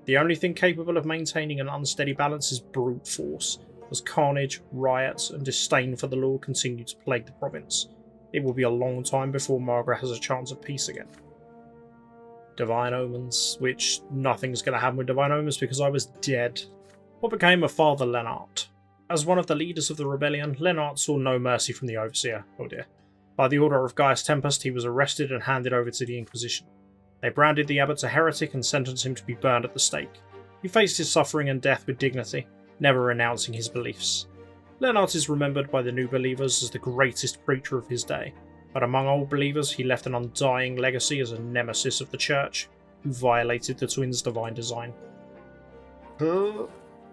The only thing capable of maintaining an unsteady balance is brute force, as carnage, riots, and disdain for the law continue to plague the province. It will be a long time before Margaret has a chance of peace again. Divine Omens, which nothing's going to happen with Divine Omens because I was dead. What became of Father Lennart? As one of the leaders of the rebellion, Lennart saw no mercy from the Overseer. Oh dear. By the order of Gaius Tempest, he was arrested and handed over to the Inquisition. They branded the abbot a heretic and sentenced him to be burned at the stake. He faced his suffering and death with dignity, never renouncing his beliefs. Lennart is remembered by the new believers as the greatest preacher of his day, but among old believers he left an undying legacy as a nemesis of the Church, who violated the twins' divine design.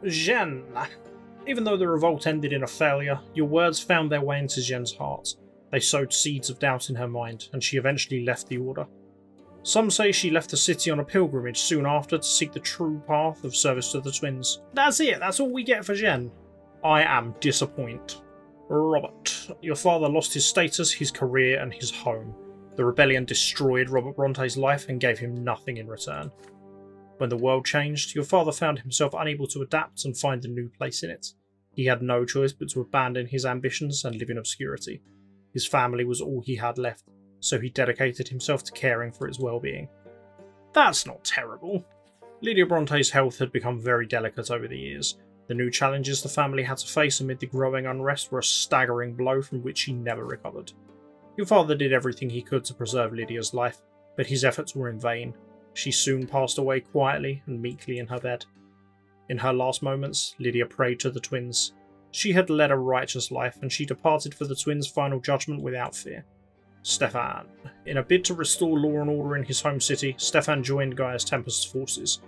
Jeanne. Even though the revolt ended in a failure, your words found their way into Jeanne's heart. They sowed seeds of doubt in her mind, and she eventually left the Order. Some say she left the city on a pilgrimage soon after to seek the true path of service to the twins. That's it, that's all we get for Jeanne. I am disappointed. Robert. Your father lost his status, his career, and his home. The rebellion destroyed Robert Bronte's life and gave him nothing in return. When the world changed, your father found himself unable to adapt and find a new place in it. He had no choice but to abandon his ambitions and live in obscurity. His family was all he had left, so he dedicated himself to caring for its well-being. That's not terrible. Lydia Bronte's health had become very delicate over the years. The new challenges the family had to face amid the growing unrest were a staggering blow from which she never recovered. Your father did everything he could to preserve Lydia's life, but his efforts were in vain. She soon passed away quietly and meekly in her bed. In her last moments, Lydia prayed to the twins. She had led a righteous life, and she departed for the twins' final judgment without fear. Stefan. In a bid to restore law and order in his home city, Stefan joined Gaius Tempest's forces.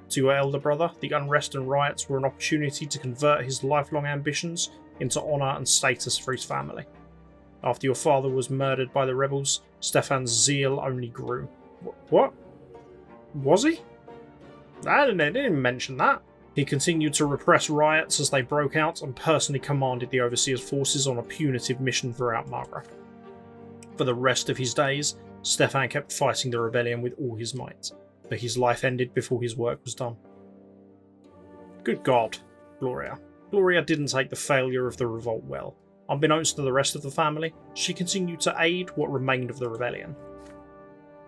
To your elder brother, the unrest and riots were an opportunity to convert his lifelong ambitions into honour and status for his family. After your father was murdered by the rebels, Stefan's zeal only grew. What? Was he? I didn't mention that. He continued to repress riots as they broke out and personally commanded the Overseer's forces on a punitive mission throughout Margra. For the rest of his days, Stefan kept fighting the rebellion with all his might, but his life ended before his work was done. Good God, Gloria. Gloria didn't take the failure of the revolt well. Unbeknownst to the rest of the family, she continued to aid what remained of the rebellion.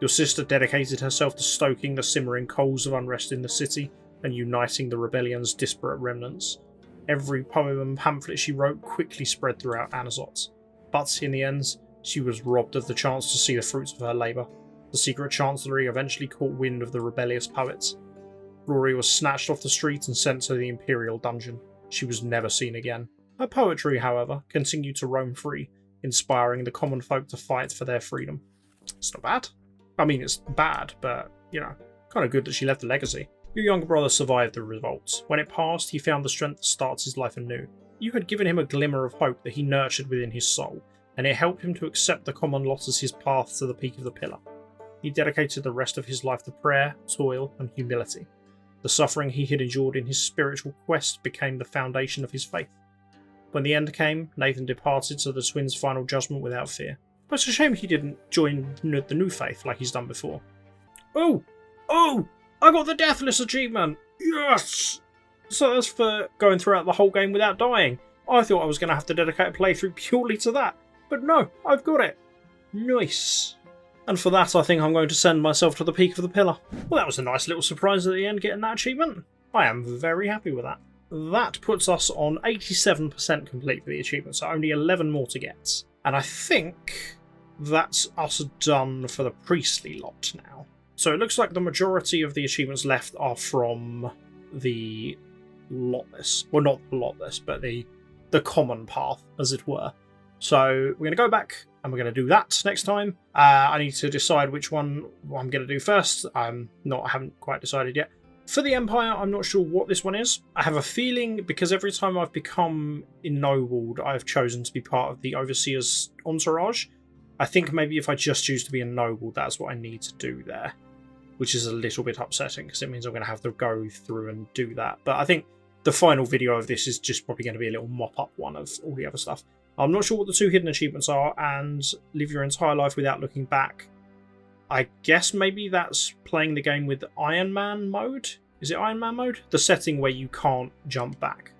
Your sister dedicated herself to stoking the simmering coals of unrest in the city and uniting the rebellion's disparate remnants. Every poem and pamphlet she wrote quickly spread throughout Anazot, but in the end, she was robbed of the chance to see the fruits of her labour. The secret chancellery eventually caught wind of the rebellious poets. Rory was snatched off the street and sent to the Imperial dungeon. She was never seen again. Her poetry, however, continued to roam free, inspiring the common folk to fight for their freedom. It's not bad. I mean, it's bad, but, kind of good that she left a legacy. Your younger brother survived the revolt. When it passed, he found the strength to start his life anew. You had given him a glimmer of hope that he nurtured within his soul, and it helped him to accept the common lot as his path to the peak of the pillar. He dedicated the rest of his life to prayer, toil, and humility. The suffering he had endured in his spiritual quest became the foundation of his faith. When the end came, Nathan departed to the twins' final judgment without fear. But it's a shame he didn't join the new faith like he's done before. Oh! I got the Deathless achievement! Yes! So that's for going throughout the whole game without dying. I thought I was going to have to dedicate a playthrough purely to that. But no, I've got it. Nice. And for that, I think I'm going to send myself to the peak of the pillar. Well, that was a nice little surprise at the end, getting that achievement. I am very happy with that. That puts us on 87% complete for the achievement, so only 11 more to get. And I think that's us done for the priestly lot now. So it looks like the majority of the achievements left are from the lotless. Well, not the lotless, but the common path, as it were. So we're going to go back and we're going to do that next time. I need to decide which one I'm going to do first. I haven't quite decided yet. For the Empire, I'm not sure what this one is. I have a feeling, because every time I've become ennobled, I've chosen to be part of the Overseer's entourage. I think maybe if I just choose to be ennobled, that's what I need to do there, which is a little bit upsetting because it means I'm going to have to go through and do that. But I think the final video of this is just probably going to be a little mop-up one of all the other stuff. I'm not sure what the 2 hidden achievements are, and live your entire life without looking back. I guess maybe that's playing the game with Iron Man mode? Is it Iron Man mode? The setting where you can't jump back,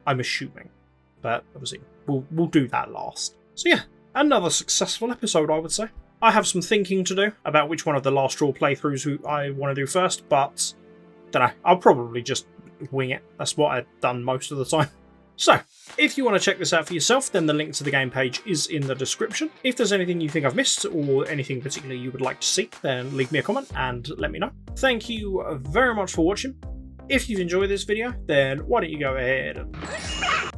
I'm assuming. But obviously, we'll do that last. So yeah, another successful episode, I would say. I have some thinking to do about which one of the last draw playthroughs I want to do first, but don't know. I'll probably just wing it. That's what I've done most of the time. So, if you want to check this out for yourself, then the link to the game page is in the description. If there's anything you think I've missed or anything particularly you would like to see, then leave me a comment and let me know. Thank you very much for watching. If you've enjoyed this video, then why don't you go ahead and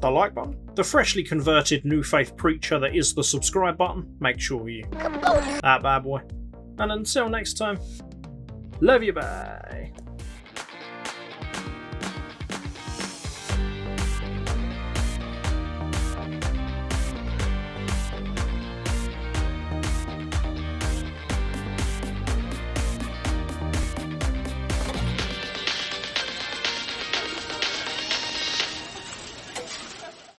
the like button. The freshly converted New Faith preacher that is the subscribe button, make sure you that bad boy. And until next time, love you, bye.